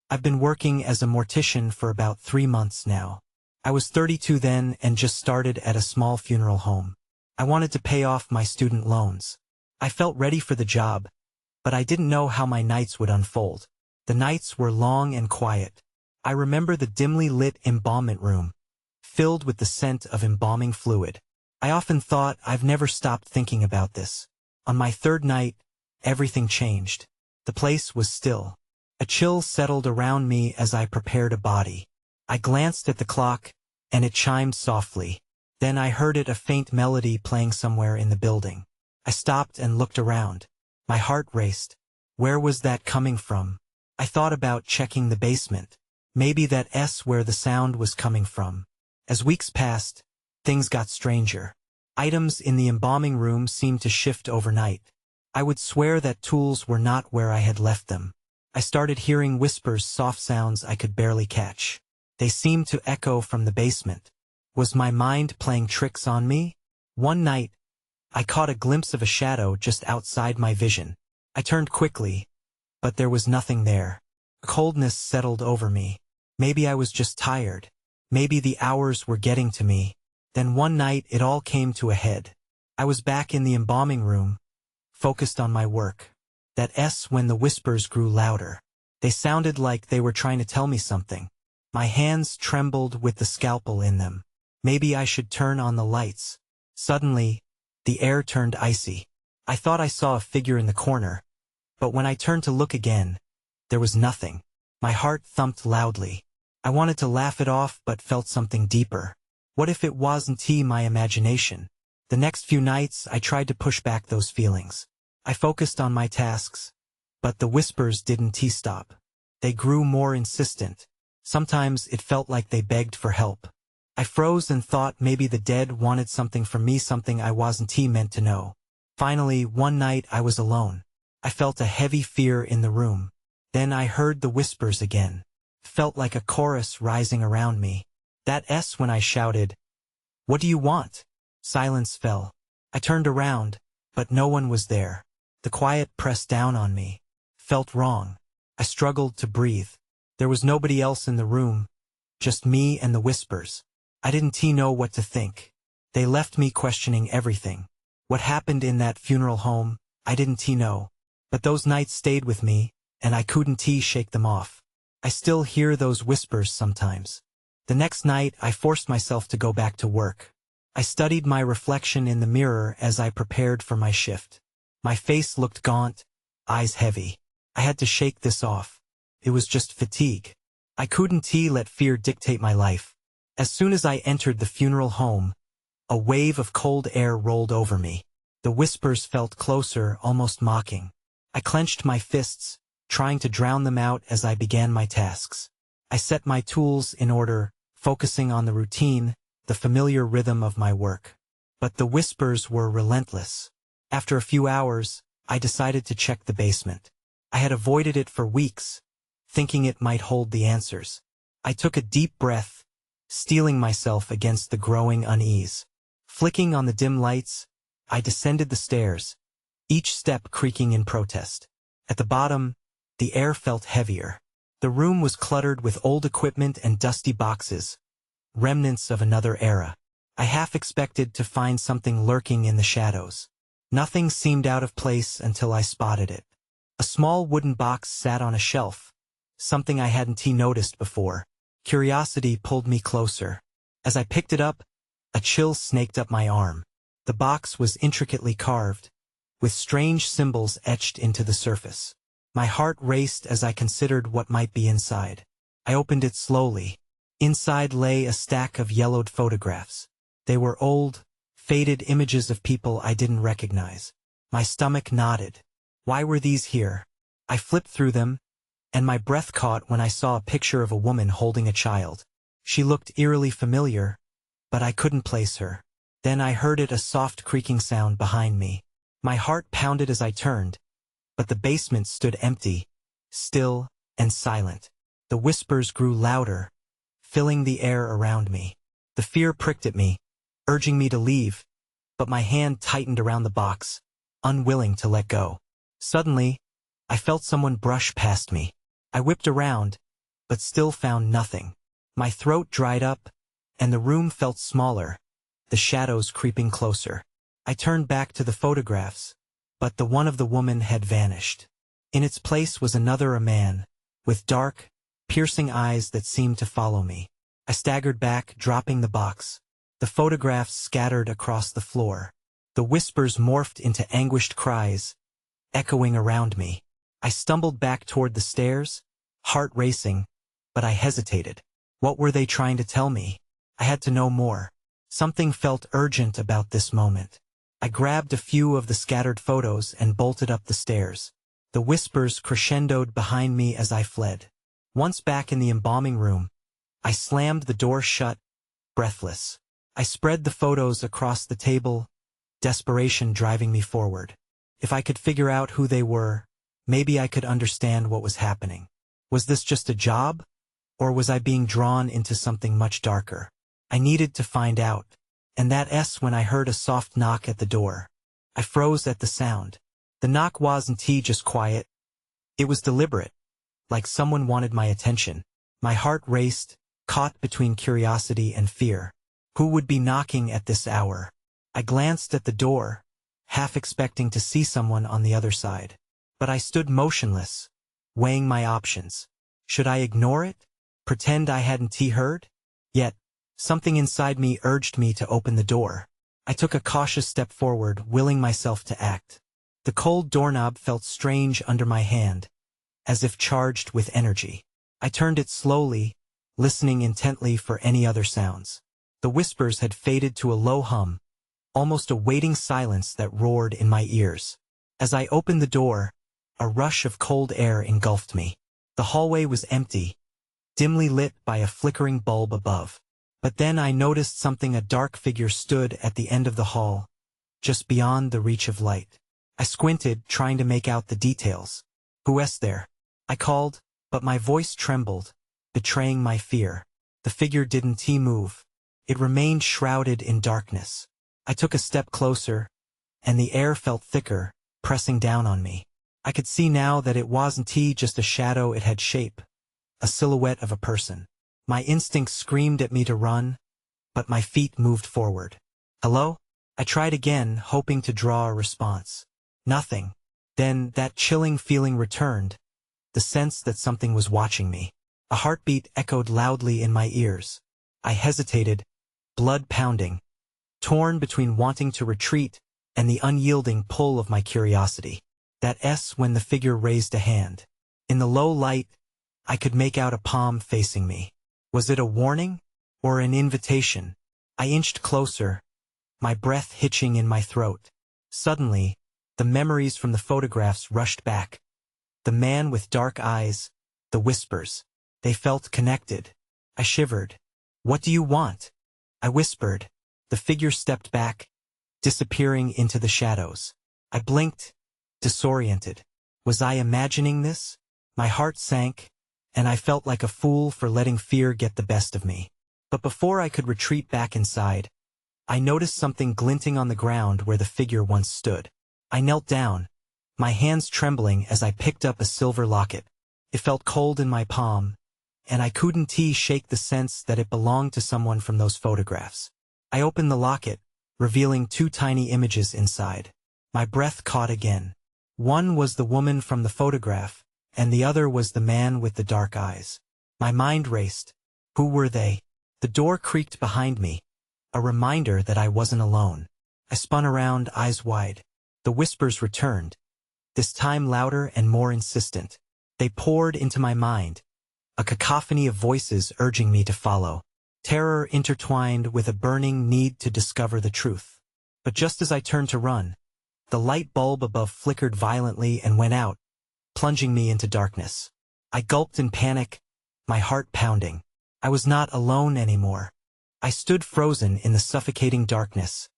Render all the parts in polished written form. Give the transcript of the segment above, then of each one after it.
I've been working as a mortician for about 3 months now. I was 32 then and just started at a small funeral home. I wanted to pay off my student loans. I felt ready for the job, but I didn't know how my nights would unfold. The nights were long and quiet. I remember the dimly lit embalmment room, filled with the scent of embalming fluid. I often thought I've never stopped thinking about this. On my third night, everything changed. The place was still. A chill settled around me as I prepared a body. I glanced at the clock, and it chimed softly. Then I heard a faint melody playing somewhere in the building. I stopped and looked around. My heart raced. Where was that coming from? I thought about checking the basement. Maybe that's where the sound was coming from. As weeks passed, things got stranger. Items in the embalming room seemed to shift overnight. I would swear that tools were not where I had left them. I started hearing whispers, soft sounds I could barely catch. They seemed to echo from the basement. Was my mind playing tricks on me? One night, I caught a glimpse of a shadow just outside my vision. I turned quickly, but there was nothing there. Coldness settled over me. Maybe I was just tired. Maybe the hours were getting to me. Then one night it all came to a head. I was back in the embalming room, focused on my work. That's when the whispers grew louder. They sounded like they were trying to tell me something. My hands trembled with the scalpel in them. Maybe I should turn on the lights. Suddenly, the air turned icy. I thought I saw a figure in the corner, but when I turned to look again, there was nothing. My heart thumped loudly. I wanted to laugh it off but felt something deeper. What if it wasn't my imagination? The next few nights I tried to push back those feelings. I focused on my tasks, but the whispers didn't stop. They grew more insistent. Sometimes it felt like they begged for help. I froze and thought maybe the dead wanted something from me, something I wasn't meant to know. Finally, one night I was alone. I felt a heavy fear in the room. Then I heard the whispers again. Felt like a chorus rising around me. That's when I shouted, "What do you want?" Silence fell. I turned around, but no one was there. The quiet pressed down on me. Felt wrong. I struggled to breathe. There was nobody else in the room, just me and the whispers. I didn't know what to think. They left me questioning everything. What happened in that funeral home, I didn't know. But those nights stayed with me, and I couldn't shake them off. I still hear those whispers sometimes. The next night, I forced myself to go back to work. I studied my reflection in the mirror as I prepared for my shift. My face looked gaunt, eyes heavy. I had to shake this off. It was just fatigue. I couldn't let fear dictate my life. As soon as I entered the funeral home, a wave of cold air rolled over me. The whispers felt closer, almost mocking. I clenched my fists, trying to drown them out as I began my tasks. I set my tools in order, focusing on the routine, the familiar rhythm of my work. But the whispers were relentless. After a few hours, I decided to check the basement. I had avoided it for weeks, thinking it might hold the answers. I took a deep breath, steeling myself against the growing unease. Flicking on the dim lights, I descended the stairs, each step creaking in protest. At the bottom, the air felt heavier. The room was cluttered with old equipment and dusty boxes, remnants of another era. I half expected to find something lurking in the shadows. Nothing seemed out of place until I spotted it. A small wooden box sat on a shelf, something I hadn't noticed before. Curiosity pulled me closer. As I picked it up, a chill snaked up my arm. The box was intricately carved, with strange symbols etched into the surface. My heart raced as I considered what might be inside. I opened it slowly. Inside lay a stack of yellowed photographs. They were old, faded images of people I didn't recognize. My stomach knotted. Why were these here? I flipped through them, and my breath caught when I saw a picture of a woman holding a child. She looked eerily familiar, but I couldn't place her. Then I heard a soft creaking sound behind me. My heart pounded as I turned, but the basement stood empty, still and silent. The whispers grew louder, filling the air around me. The fear pricked at me, urging me to leave, but my hand tightened around the box, unwilling to let go. Suddenly, I felt someone brush past me. I whipped around, but still found nothing. My throat dried up, and the room felt smaller, the shadows creeping closer. I turned back to the photographs, but the one of the woman had vanished. In its place was a man, with dark, piercing eyes that seemed to follow me. I staggered back, dropping the box. The photographs scattered across the floor. The whispers morphed into anguished cries, echoing around me. I stumbled back toward the stairs, heart racing, but I hesitated. What were they trying to tell me? I had to know more. Something felt urgent about this moment. I grabbed a few of the scattered photos and bolted up the stairs. The whispers crescendoed behind me as I fled. Once back in the embalming room, I slammed the door shut, breathless. I spread the photos across the table, desperation driving me forward. If I could figure out who they were, maybe I could understand what was happening. Was this just a job? Or was I being drawn into something much darker? I needed to find out. And when I heard a soft knock at the door. I froze at the sound. The knock wasn't just quiet. It was deliberate, like someone wanted my attention. My heart raced, caught between curiosity and fear. Who would be knocking at this hour? I glanced at the door, half expecting to see someone on the other side. But I stood motionless, weighing my options. Should I ignore it? Pretend I hadn't heard? Yet, something inside me urged me to open the door. I took a cautious step forward, willing myself to act. The cold doorknob felt strange under my hand, as if charged with energy. I turned it slowly, listening intently for any other sounds. The whispers had faded to a low hum, almost a waiting silence that roared in my ears. As I opened the door, a rush of cold air engulfed me. The hallway was empty, dimly lit by a flickering bulb above. But then I noticed something. A dark figure stood at the end of the hall, just beyond the reach of light. I squinted, trying to make out the details. "Who's there?" I called, but my voice trembled, betraying my fear. The figure didn't move. It remained shrouded in darkness. I took a step closer, and the air felt thicker, pressing down on me. I could see now that it wasn't just a shadow. It had shape, a silhouette of a person. My instincts screamed at me to run, but my feet moved forward. "Hello?" I tried again, hoping to draw a response. Nothing. Then that chilling feeling returned, the sense that something was watching me. A heartbeat echoed loudly in my ears. I hesitated, blood pounding, torn between wanting to retreat and the unyielding pull of my curiosity. When the figure raised a hand. In the low light, I could make out a palm facing me. Was it a warning or an invitation? I inched closer, my breath hitching in my throat. Suddenly, the memories from the photographs rushed back. The man with dark eyes, the whispers. They felt connected. I shivered. "What do you want?" I whispered. The figure stepped back, disappearing into the shadows. I blinked, disoriented. Was I imagining this? My heart sank, and I felt like a fool for letting fear get the best of me. But before I could retreat back inside, I noticed something glinting on the ground where the figure once stood. I knelt down, my hands trembling as I picked up a silver locket. It felt cold in my palm, and I couldn't shake the sense that it belonged to someone from those photographs. I opened the locket, revealing 2 tiny images inside. My breath caught again. One was the woman from the photograph, and the other was the man with the dark eyes. My mind raced. Who were they? The door creaked behind me, a reminder that I wasn't alone. I spun around, eyes wide. The whispers returned, this time louder and more insistent. They poured into my mind, a cacophony of voices urging me to follow. Terror intertwined with a burning need to discover the truth. But just as I turned to run, the light bulb above flickered violently and went out, plunging me into darkness. I gulped in panic, my heart pounding. I was not alone anymore. I stood frozen in the suffocating darkness,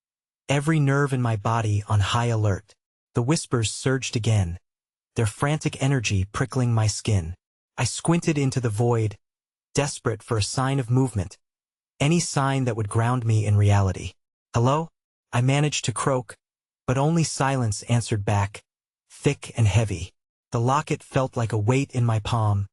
every nerve in my body on high alert. The whispers surged again, their frantic energy prickling my skin. I squinted into the void, desperate for a sign of movement, any sign that would ground me in reality. "Hello?" I managed to croak, but only silence answered back, thick and heavy. The locket felt like a weight in my palm,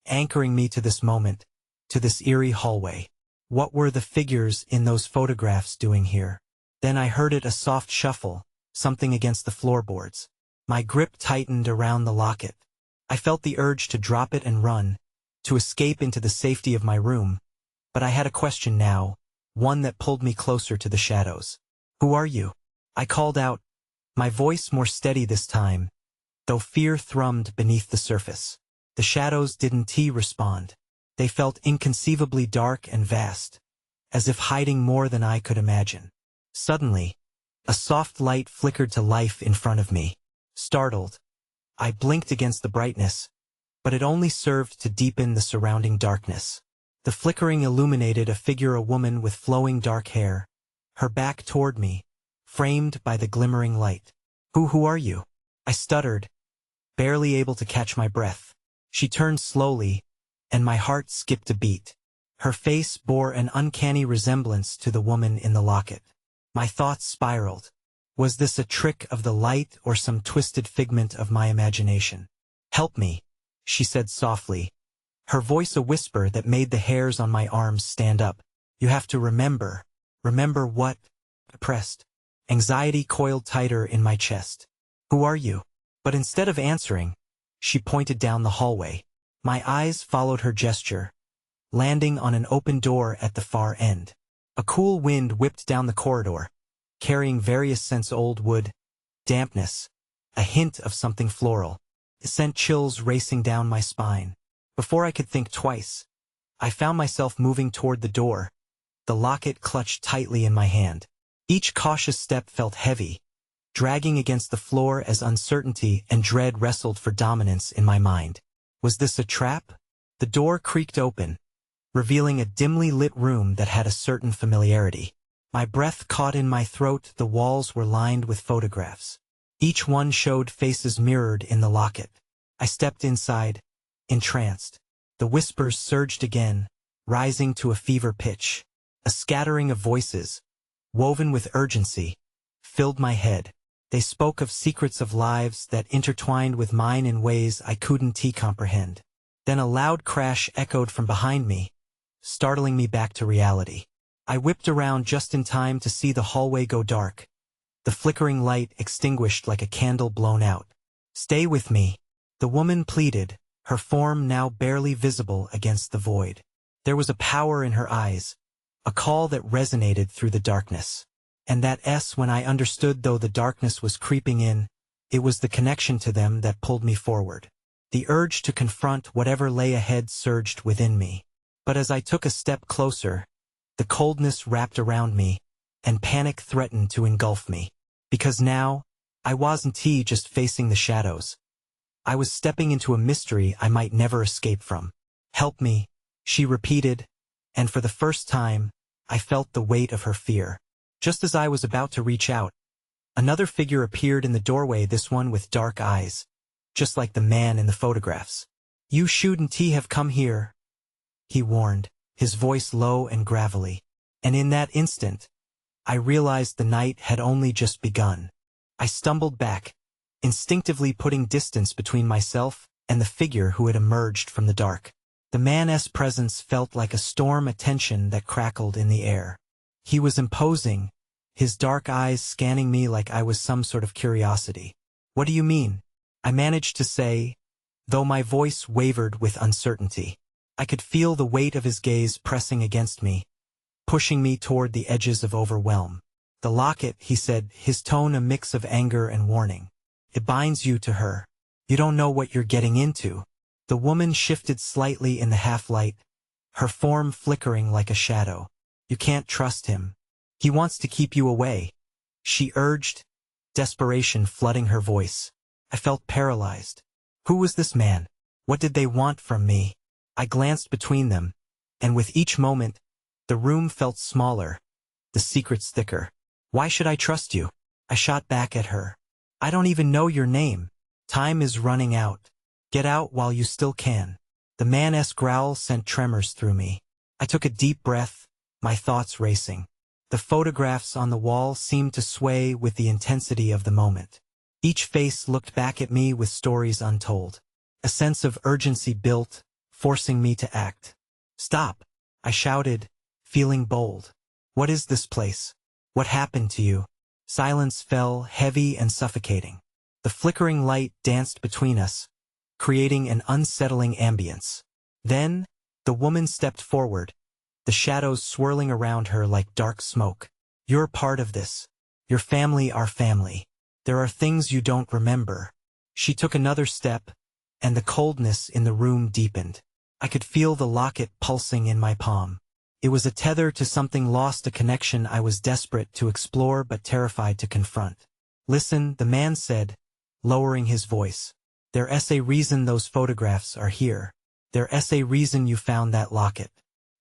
anchoring me to this moment, to this eerie hallway. What were the figures in those photographs doing here? Then I heard a soft shuffle, something against the floorboards. My grip tightened around the locket. I felt the urge to drop it and run, to escape into the safety of my room. But I had a question now, one that pulled me closer to the shadows. "Who are you?" I called out, my voice more steady this time, though fear thrummed beneath the surface. The shadows didn't respond. They felt inconceivably dark and vast, as if hiding more than I could imagine. Suddenly, a soft light flickered to life in front of me. Startled, I blinked against the brightness, but it only served to deepen the surrounding darkness. The flickering illuminated a woman with flowing dark hair, her back toward me, framed by the glimmering light. Who are you?" I stuttered, barely able to catch my breath. She turned slowly, and my heart skipped a beat. Her face bore an uncanny resemblance to the woman in the locket. My thoughts spiraled. Was this a trick of the light or some twisted figment of my imagination? "Help me," she said softly, her voice a whisper that made the hairs on my arms stand up. "You have to remember." "Remember what?" I pressed. Anxiety coiled tighter in my chest. "Who are you?" But instead of answering, she pointed down the hallway. My eyes followed her gesture, landing on an open door at the far end. A cool wind whipped down the corridor, carrying various scents: old wood, dampness, a hint of something floral. It sent chills racing down my spine. Before I could think twice, I found myself moving toward the door, the locket clutched tightly in my hand. Each cautious step felt heavy, dragging against the floor as uncertainty and dread wrestled for dominance in my mind. Was this a trap? The door creaked open, revealing a dimly lit room that had a certain familiarity. My breath caught in my throat. The walls were lined with photographs. Each one showed faces mirrored in the locket. I stepped inside, entranced. The whispers surged again, rising to a fever pitch. A scattering of voices, woven with urgency, filled my head. They spoke of secrets of lives that intertwined with mine in ways I couldn't comprehend. Then a loud crash echoed from behind me, startling me back to reality. I whipped around just in time to see the hallway go dark, the flickering light extinguished like a candle blown out. "Stay with me," the woman pleaded, her form now barely visible against the void. There was a power in her eyes, a call that resonated through the darkness. And that when I understood, though the darkness was creeping in, it was the connection to them that pulled me forward. The urge to confront whatever lay ahead surged within me. But as I took a step closer, the coldness wrapped around me, and panic threatened to engulf me. Because now, I wasn't just facing the shadows. I was stepping into a mystery I might never escape from. "Help me," she repeated, and for the first time, I felt the weight of her fear. Just as I was about to reach out, another figure appeared in the doorway, this one with dark eyes, just like the man in the photographs. "You shouldn't have come here," he warned, his voice low and gravelly. And in that instant, I realized the night had only just begun. I stumbled back, instinctively putting distance between myself and the figure who had emerged from the dark. The man's presence felt like a storm, a tension that crackled in the air. He was imposing, his dark eyes scanning me like I was some sort of curiosity. "What do you mean?" I managed to say, though my voice wavered with uncertainty. I could feel the weight of his gaze pressing against me, pushing me toward the edges of overwhelm. "The locket," he said, his tone a mix of anger and warning. "It binds you to her. You don't know what you're getting into." The woman shifted slightly in the half-light, her form flickering like a shadow. "You can't trust him. He wants to keep you away," she urged, desperation flooding her voice. I felt paralyzed. Who was this man? What did they want from me? I glanced between them, and with each moment, the room felt smaller, the secrets thicker. "Why should I trust you?" I shot back at her. "I don't even know your name. Time is running out. Get out while you still can." The man's growl sent tremors through me. I took a deep breath, my thoughts racing. The photographs on the wall seemed to sway with the intensity of the moment. Each face looked back at me with stories untold. A sense of urgency built, forcing me to act. "Stop!" I shouted, feeling bold. "What is this place? What happened to you?" Silence fell, heavy and suffocating. The flickering light danced between us, creating an unsettling ambience. Then, the woman stepped forward, the shadows swirling around her like dark smoke. "You're part of this. Your family, our family. There are things you don't remember." She took another step, and the coldness in the room deepened. I could feel the locket pulsing in my palm. It was a tether to something lost, a connection I was desperate to explore but terrified to confront. "Listen," the man said, lowering his voice. "There's a reason those photographs are here. There's a reason you found that locket.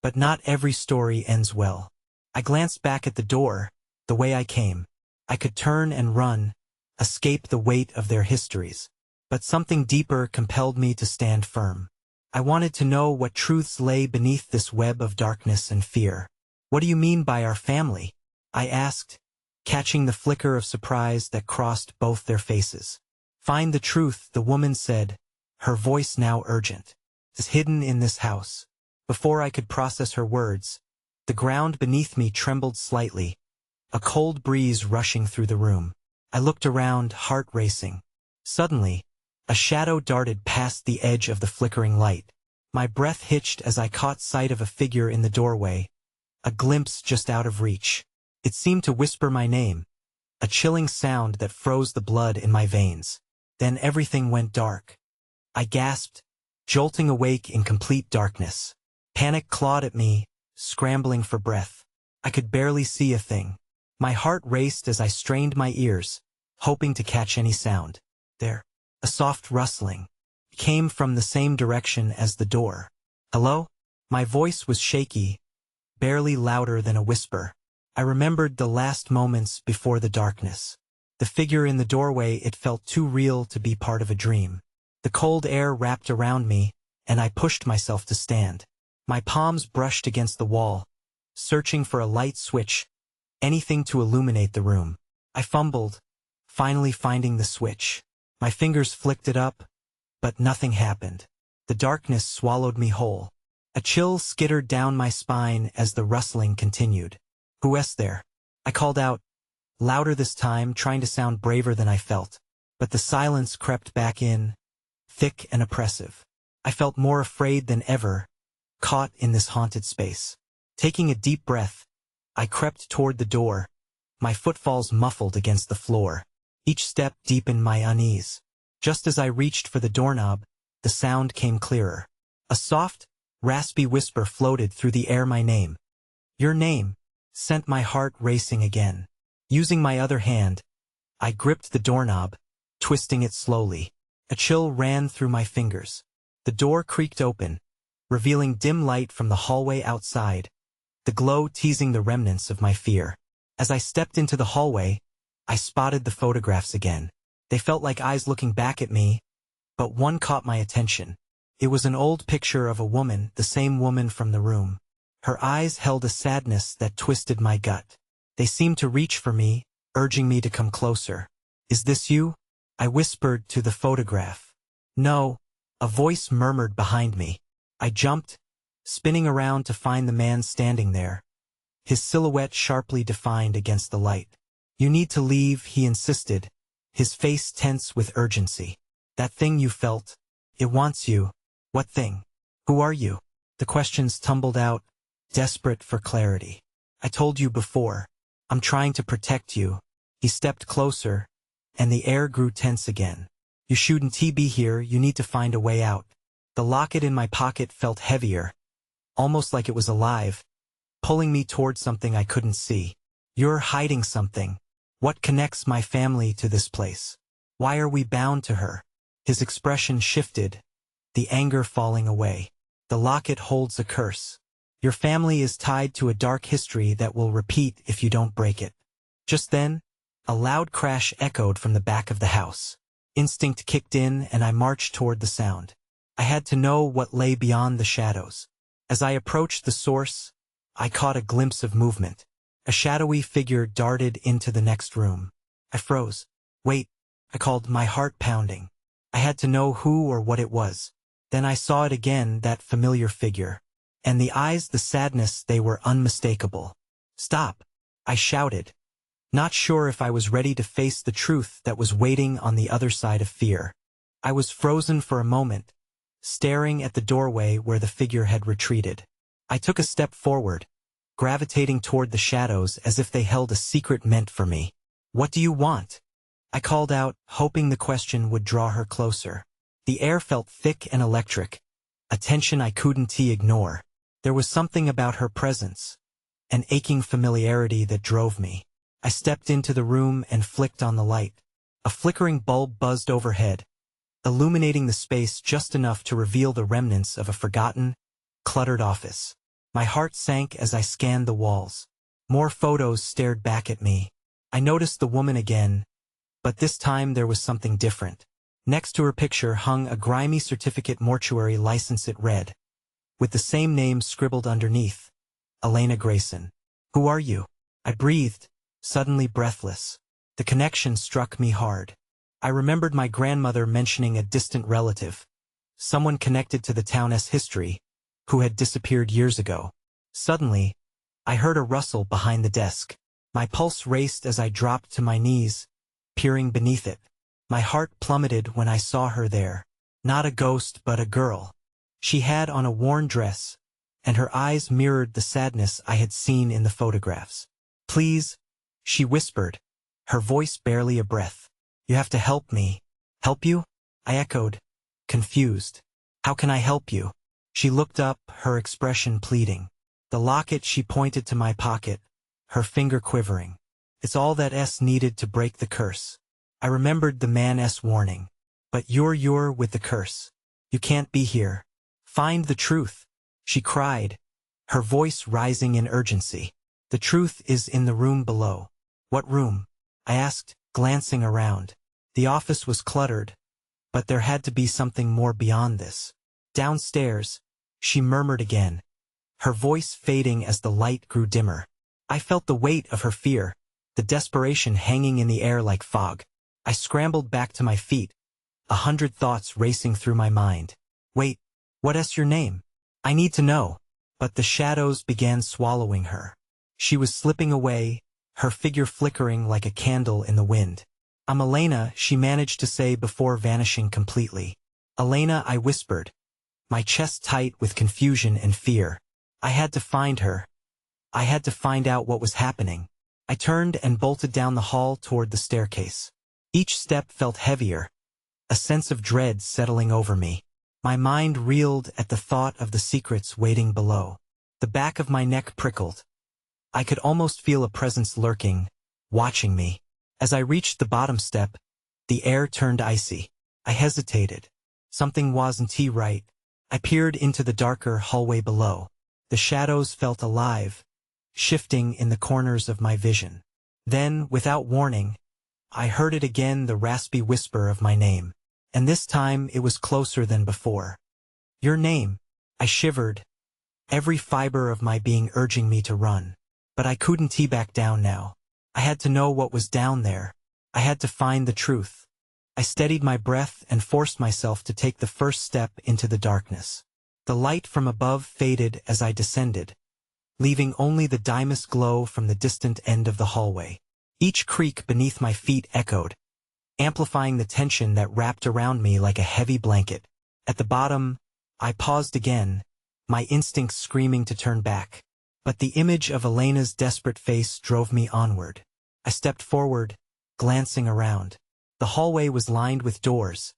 But not every story ends well." I glanced back at the door, the way I came. I could turn and run, escape the weight of their histories. But something deeper compelled me to stand firm. I wanted to know what truths lay beneath this web of darkness and fear. "What do you mean by our family?" I asked, catching the flicker of surprise that crossed both their faces. "Find the truth," the woman said, her voice now urgent. "It's hidden in this house." Before I could process her words, the ground beneath me trembled slightly, a cold breeze rushing through the room. I looked around, heart racing. Suddenly, a shadow darted past the edge of the flickering light. My breath hitched as I caught sight of a figure in the doorway, a glimpse just out of reach. It seemed to whisper my name, a chilling sound that froze the blood in my veins. Then everything went dark. I gasped, jolting awake in complete darkness. Panic clawed at me, scrambling for breath. I could barely see a thing. My heart raced as I strained my ears, hoping to catch any sound. There. A soft rustling came from the same direction as the door. "Hello?" My voice was shaky, barely louder than a whisper. I remembered the last moments before the darkness. The figure in the doorway, it felt too real to be part of a dream. The cold air wrapped around me, and I pushed myself to stand. My palms brushed against the wall, searching for a light switch, anything to illuminate the room. I fumbled, finally finding the switch. My fingers flicked it up, but nothing happened. The darkness swallowed me whole. A chill skittered down my spine as the rustling continued. "Who's there?" I called out, louder this time, trying to sound braver than I felt. But the silence crept back in, thick and oppressive. I felt more afraid than ever, caught in this haunted space. Taking a deep breath, I crept toward the door, my footfalls muffled against the floor. Each step deepened my unease. Just as I reached for the doorknob, the sound came clearer. A soft, raspy whisper floated through the air, my name. "Your name," sent my heart racing again. Using my other hand, I gripped the doorknob, twisting it slowly. A chill ran through my fingers. The door creaked open, revealing dim light from the hallway outside, the glow teasing the remnants of my fear. As I stepped into the hallway, I spotted the photographs again. They felt like eyes looking back at me, but one caught my attention. It was an old picture of a woman, the same woman from the room. Her eyes held a sadness that twisted my gut. They seemed to reach for me, urging me to come closer. "Is this you?" I whispered to the photograph. "No," a voice murmured behind me. I jumped, spinning around to find the man standing there, his silhouette sharply defined against the light. "You need to leave," he insisted, his face tense with urgency. "That thing you felt, it wants you." "What thing? Who are you?" The questions tumbled out, desperate for clarity. "I told you before. I'm trying to protect you." He stepped closer, and the air grew tense again. "You shouldn't be here, you need to find a way out." The locket in my pocket felt heavier, almost like it was alive, pulling me toward something I couldn't see. "You're hiding something. What connects my family to this place? Why are we bound to her?" His expression shifted, the anger falling away. "The locket holds a curse. Your family is tied to a dark history that will repeat if you don't break it." Just then, a loud crash echoed from the back of the house. Instinct kicked in, and I marched toward the sound. I had to know what lay beyond the shadows. As I approached the source, I caught a glimpse of movement. A shadowy figure darted into the next room. I froze. "Wait," I called, my heart pounding. I had to know who or what it was. Then I saw it again, that familiar figure. And the eyes, the sadness, they were unmistakable. "Stop!" I shouted, not sure if I was ready to face the truth that was waiting on the other side of fear. I was frozen for a moment, staring at the doorway where the figure had retreated. I took a step forward, gravitating toward the shadows as if they held a secret meant for me. "What do you want?" I called out, hoping the question would draw her closer. The air felt thick and electric, a tension I couldn't ignore. There was something about her presence, an aching familiarity that drove me. I stepped into the room and flicked on the light. A flickering bulb buzzed overhead, illuminating the space just enough to reveal the remnants of a forgotten, cluttered office. My heart sank as I scanned the walls. More photos stared back at me. I noticed the woman again, but this time there was something different. Next to her picture hung a grimy certificate, mortuary license, it read, with the same name scribbled underneath, Elena Grayson. "Who are you?" I breathed, suddenly breathless. The connection struck me hard. I remembered my grandmother mentioning a distant relative, someone connected to the town's history, who had disappeared years ago. Suddenly, I heard a rustle behind the desk. My pulse raced as I dropped to my knees, peering beneath it. My heart plummeted when I saw her there. Not a ghost, but a girl. She had on a worn dress, and her eyes mirrored the sadness I had seen in the photographs. "Please," she whispered, her voice barely a breath. "You have to help me." "Help you?" I echoed, confused. "How can I help you?" She looked up, her expression pleading. The locket, she pointed to my pocket, her finger quivering. "It's all that's needed to break the curse." I remembered the man's warning. "But you're with the curse. You can't be here. Find the truth," she cried, her voice rising in urgency. "The truth is in the room below." "What room?" I asked, glancing around. The office was cluttered, but there had to be something more beyond this. "Downstairs," she murmured again, her voice fading as the light grew dimmer. I felt the weight of her fear, the desperation hanging in the air like fog. I scrambled back to my feet, 100 thoughts racing through my mind. "Wait, what's your name? I need to know." But the shadows began swallowing her. She was slipping away, her figure flickering like a candle in the wind. "I'm Elena," she managed to say before vanishing completely. "Elena," I whispered, my chest tight with confusion and fear. I had to find her. I had to find out what was happening. I turned and bolted down the hall toward the staircase. Each step felt heavier, a sense of dread settling over me. My mind reeled at the thought of the secrets waiting below. The back of my neck prickled. I could almost feel a presence lurking, watching me. As I reached the bottom step, the air turned icy. I hesitated. Something wasn't right. I peered into the darker hallway below. The shadows felt alive, shifting in the corners of my vision. Then, without warning, I heard it again, the raspy whisper of my name. And this time it was closer than before. "Your name." I shivered, every fiber of my being urging me to run. But I couldn't back down now. I had to know what was down there. I had to find the truth. I steadied my breath and forced myself to take the first step into the darkness. The light from above faded as I descended, leaving only the dimest glow from the distant end of the hallway. Each creak beneath my feet echoed, amplifying the tension that wrapped around me like a heavy blanket. At the bottom, I paused again, my instincts screaming to turn back. But the image of Elena's desperate face drove me onward. I stepped forward, glancing around. The hallway was lined with doors,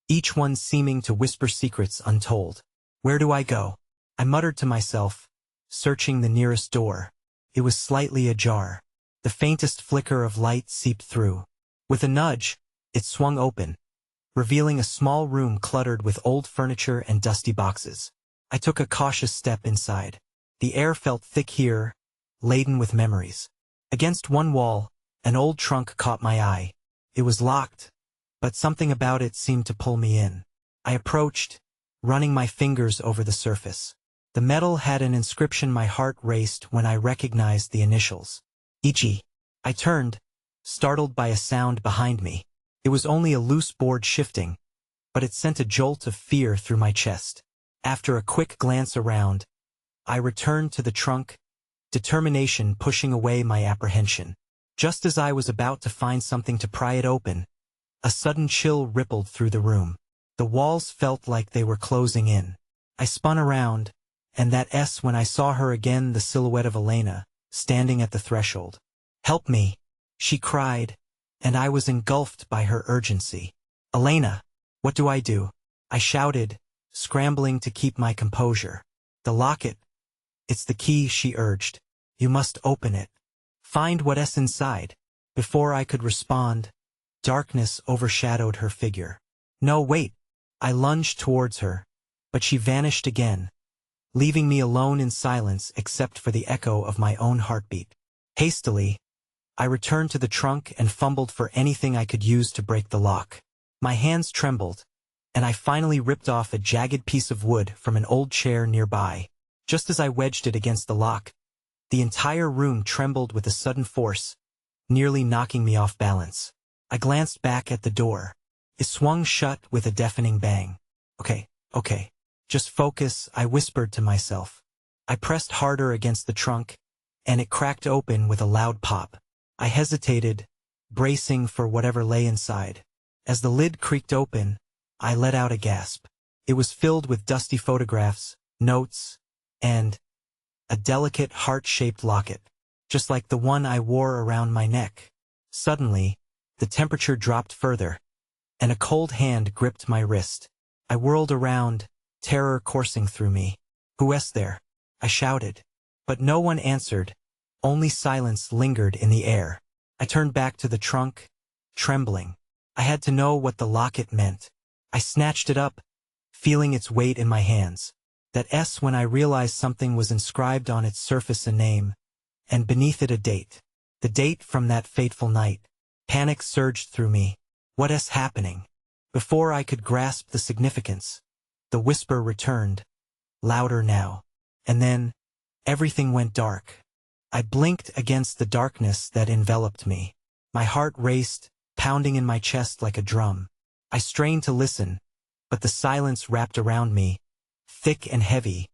each one seeming to whisper secrets untold. "Where do I go?" I muttered to myself, searching the nearest door. It was slightly ajar. The faintest flicker of light seeped through. With a nudge, it swung open, revealing a small room cluttered with old furniture and dusty boxes. I took a cautious step inside. The air felt thick here, laden with memories. Against one wall, an old trunk caught my eye. It was locked, but something about it seemed to pull me in. I approached, running my fingers over the surface. The metal had an inscription. My heart raced when I recognized the initials. Ichi. I turned, startled by a sound behind me. It was only a loose board shifting, but it sent a jolt of fear through my chest. After a quick glance around, I returned to the trunk, determination pushing away my apprehension. Just as I was about to find something to pry it open, a sudden chill rippled through the room. The walls felt like they were closing in. I spun around, and when I saw her again, the silhouette of Elena, standing at the threshold. "Help me," she cried, and I was engulfed by her urgency. "Elena, what do I do?" I shouted, scrambling to keep my composure. "The locket. It's the key," she urged. "You must open it. Find what's inside." Before I could respond, darkness overshadowed her figure. "No, wait." I lunged towards her, but she vanished again, leaving me alone in silence except for the echo of my own heartbeat. Hastily, I returned to the trunk and fumbled for anything I could use to break the lock. My hands trembled, and I finally ripped off a jagged piece of wood from an old chair nearby. Just as I wedged it against the lock, the entire room trembled with a sudden force, nearly knocking me off balance. I glanced back at the door. It swung shut with a deafening bang. Okay. Just focus," I whispered to myself. I pressed harder against the trunk, and it cracked open with a loud pop. I hesitated, bracing for whatever lay inside. As the lid creaked open, I let out a gasp. It was filled with dusty photographs, notes, and a delicate heart-shaped locket, just like the one I wore around my neck. Suddenly, the temperature dropped further, and a cold hand gripped my wrist. I whirled around, terror coursing through me. "Who's there?" I shouted. But no one answered, only silence lingered in the air. I turned back to the trunk, trembling. I had to know what the locket meant. I snatched it up, feeling its weight in my hands. When I realized something was inscribed on its surface, a name, and beneath it a date. The date from that fateful night. Panic surged through me. What's happening? Before I could grasp the significance, the whisper returned, louder now. And then, everything went dark. I blinked against the darkness that enveloped me. My heart raced, pounding in my chest like a drum. I strained to listen, but the silence wrapped around me, thick and heavy,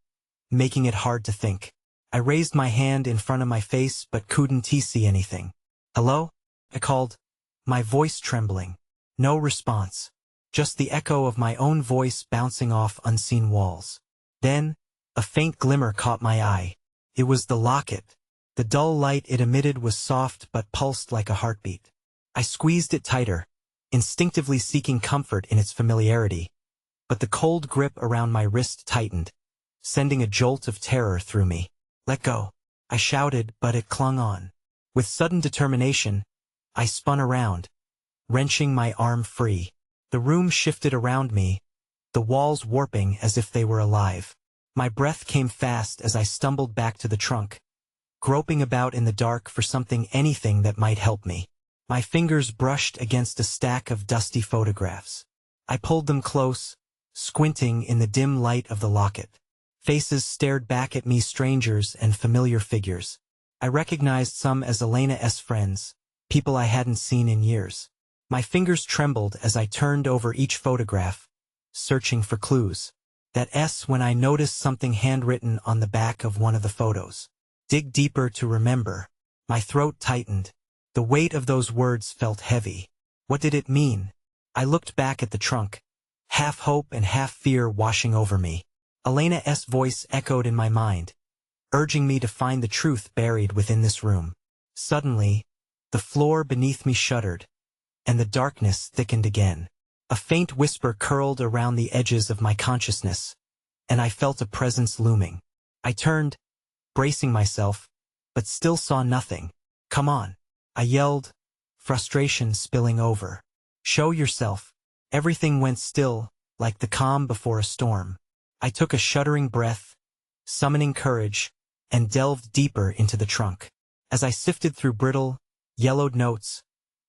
making it hard to think. I raised my hand in front of my face but couldn't see anything. "Hello?" I called, my voice trembling. No response. Just the echo of my own voice bouncing off unseen walls. Then, a faint glimmer caught my eye. It was the locket. The dull light it emitted was soft but pulsed like a heartbeat. I squeezed it tighter, instinctively seeking comfort in its familiarity. But the cold grip around my wrist tightened, sending a jolt of terror through me. "Let go," I shouted, but it clung on. With sudden determination, I spun around, wrenching my arm free. The room shifted around me, the walls warping as if they were alive. My breath came fast as I stumbled back to the trunk, groping about in the dark for anything that might help me. My fingers brushed against a stack of dusty photographs. I pulled them close, squinting in the dim light of the locket. Faces stared back at me, strangers and familiar figures. I recognized some as Elena's friends, people I hadn't seen in years. My fingers trembled as I turned over each photograph, searching for clues. When I noticed something handwritten on the back of one of the photos. "Dig deeper to remember." My throat tightened. The weight of those words felt heavy. What did it mean? I looked back at the trunk, half hope and half fear washing over me. Elena's voice echoed in my mind, urging me to find the truth buried within this room. Suddenly, the floor beneath me shuddered, and the darkness thickened again. A faint whisper curled around the edges of my consciousness, and I felt a presence looming. I turned, bracing myself, but still saw nothing. "Come on," I yelled, frustration spilling over. "Show yourself." Everything went still, like the calm before a storm. I took a shuddering breath, summoning courage, and delved deeper into the trunk. As I sifted through brittle, yellowed notes,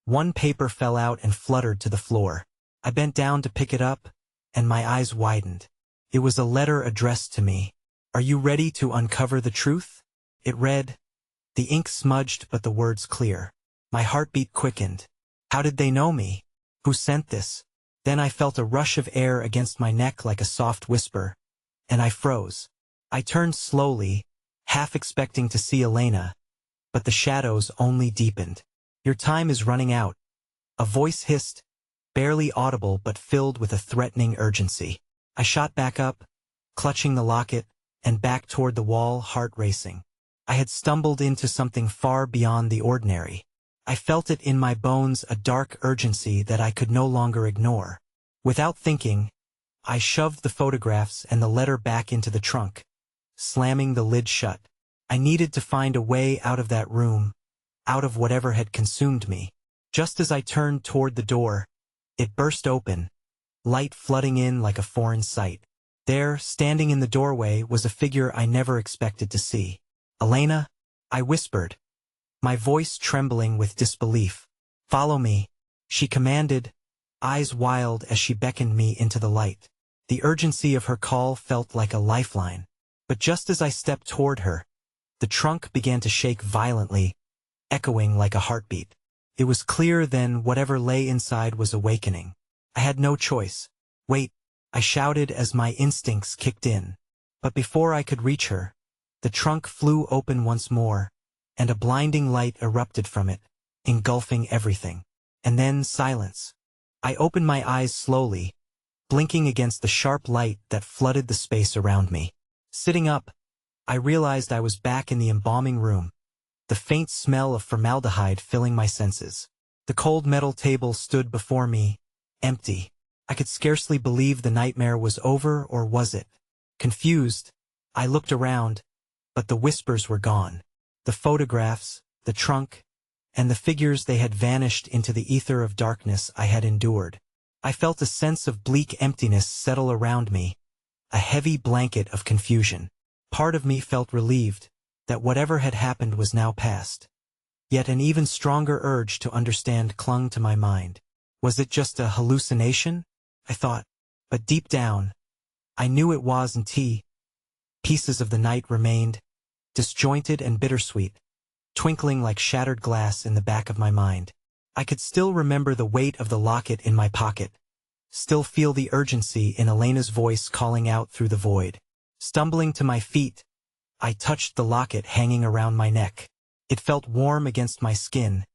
one paper fell out and fluttered to the floor. I bent down to pick it up, and my eyes widened. It was a letter addressed to me. "Are you ready to uncover the truth?" It read. The ink smudged but the words clear. My heartbeat quickened. How did they know me? Who sent this? Then I felt a rush of air against my neck like a soft whisper, and I froze. I turned slowly, half expecting to see Elena, but the shadows only deepened. "Your time is running out," a voice hissed, barely audible but filled with a threatening urgency. I shot back up, clutching the locket, and back toward the wall, heart racing. I had stumbled into something far beyond the ordinary. I felt it in my bones, a dark urgency that I could no longer ignore. Without thinking, I shoved the photographs and the letter back into the trunk, slamming the lid shut. I needed to find a way out of that room, out of whatever had consumed me. Just as I turned toward the door, it burst open, light flooding in like a foreign sight. There, standing in the doorway, was a figure I never expected to see. "Elena," I whispered, my voice trembling with disbelief. "Follow me," she commanded, eyes wild as she beckoned me into the light. The urgency of her call felt like a lifeline. But just as I stepped toward her, the trunk began to shake violently, echoing like a heartbeat. It was clear then whatever lay inside was awakening. I had no choice. "Wait," I shouted as my instincts kicked in. But before I could reach her, the trunk flew open once more, and a blinding light erupted from it, engulfing everything. And then silence. I opened my eyes slowly, blinking against the sharp light that flooded the space around me. Sitting up, I realized I was back in the embalming room, the faint smell of formaldehyde filling my senses. The cold metal table stood before me, empty. I could scarcely believe the nightmare was over, or was it? Confused, I looked around, but the whispers were gone. The photographs, the trunk, and the figures, they had vanished into the ether of darkness I had endured. I felt a sense of bleak emptiness settle around me, a heavy blanket of confusion. Part of me felt relieved that whatever had happened was now past. Yet an even stronger urge to understand clung to my mind. Was it just a hallucination? I thought. But deep down, I knew it wasn't. Pieces of the night remained, disjointed and bittersweet, twinkling like shattered glass in the back of my mind. I could still remember the weight of the locket in my pocket, still feel the urgency in Elena's voice calling out through the void. Stumbling to my feet, I touched the locket hanging around my neck. It felt warm against my skin,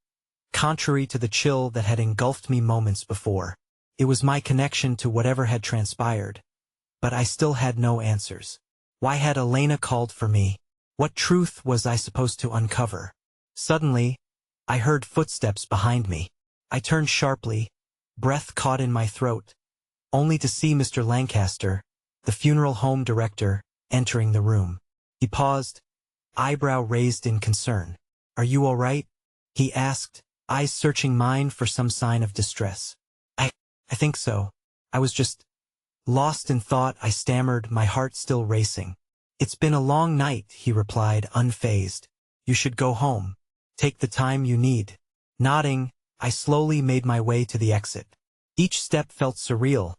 contrary to the chill that had engulfed me moments before. It was my connection to whatever had transpired, but I still had no answers. Why had Elena called for me? What truth was I supposed to uncover? Suddenly, I heard footsteps behind me. I turned sharply, breath caught in my throat, only to see Mr. Lancaster, the funeral home director, entering the room. He paused, eyebrow raised in concern. "Are you all right?" he asked, eyes searching mine for some sign of distress. I think so. I was just lost in thought," I stammered, my heart still racing. "It's been a long night," he replied, unfazed. "You should go home. Take the time you need." Nodding, I slowly made my way to the exit. Each step felt surreal,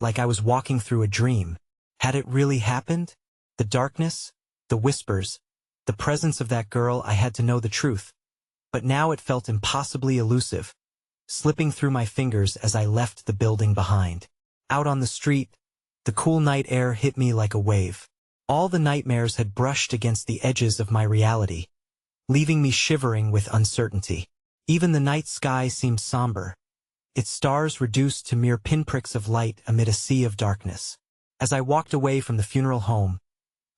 like I was walking through a dream. Had it really happened? The darkness, the whispers, the presence of that girl, I had to know the truth. But now it felt impossibly elusive, slipping through my fingers as I left the building behind. Out on the street, the cool night air hit me like a wave. All the nightmares had brushed against the edges of my reality, leaving me shivering with uncertainty. Even the night sky seemed somber, its stars reduced to mere pinpricks of light amid a sea of darkness. As I walked away from the funeral home,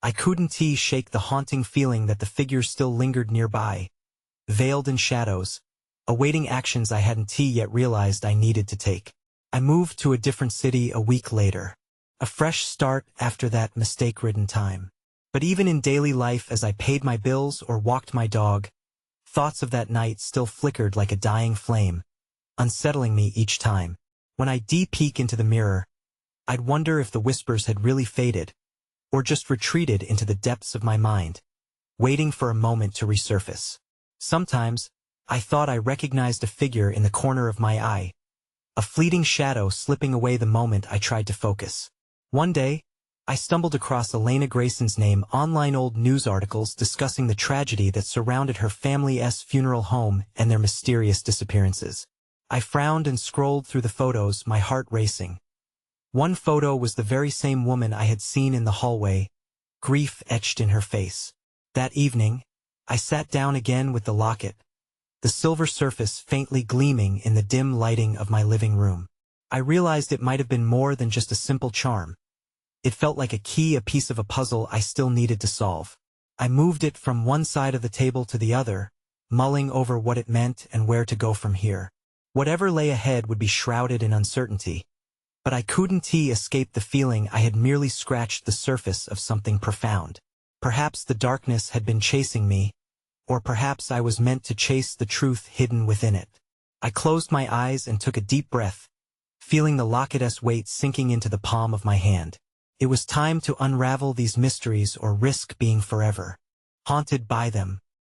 I couldn't shake the haunting feeling that the figures still lingered nearby, veiled in shadows, awaiting actions I hadn't yet realized I needed to take. I moved to a different city a week later. A fresh start after that mistake-ridden time. But even in daily life, as I paid my bills or walked my dog, thoughts of that night still flickered like a dying flame, unsettling me each time. When I peek into the mirror, I'd wonder if the whispers had really faded, or just retreated into the depths of my mind, waiting for a moment to resurface. Sometimes, I thought I recognized a figure in the corner of my eye, a fleeting shadow slipping away the moment I tried to focus. One day, I stumbled across Elena Grayson's name online, old news articles discussing the tragedy that surrounded her family's funeral home and their mysterious disappearances. I frowned and scrolled through the photos, my heart racing. One photo was the very same woman I had seen in the hallway, grief etched in her face. That evening, I sat down again with the locket, the silver surface faintly gleaming in the dim lighting of my living room. I realized it might have been more than just a simple charm. It felt like a key, a piece of a puzzle I still needed to solve. I moved it from one side of the table to the other, mulling over what it meant and where to go from here. Whatever lay ahead would be shrouded in uncertainty, but I couldn't escape the feeling I had merely scratched the surface of something profound. Perhaps the darkness had been chasing me, or perhaps I was meant to chase the truth hidden within it. I closed my eyes and took a deep breath, feeling the locket's weight sinking into the palm of my hand. It was time to unravel these mysteries or risk being forever haunted by them.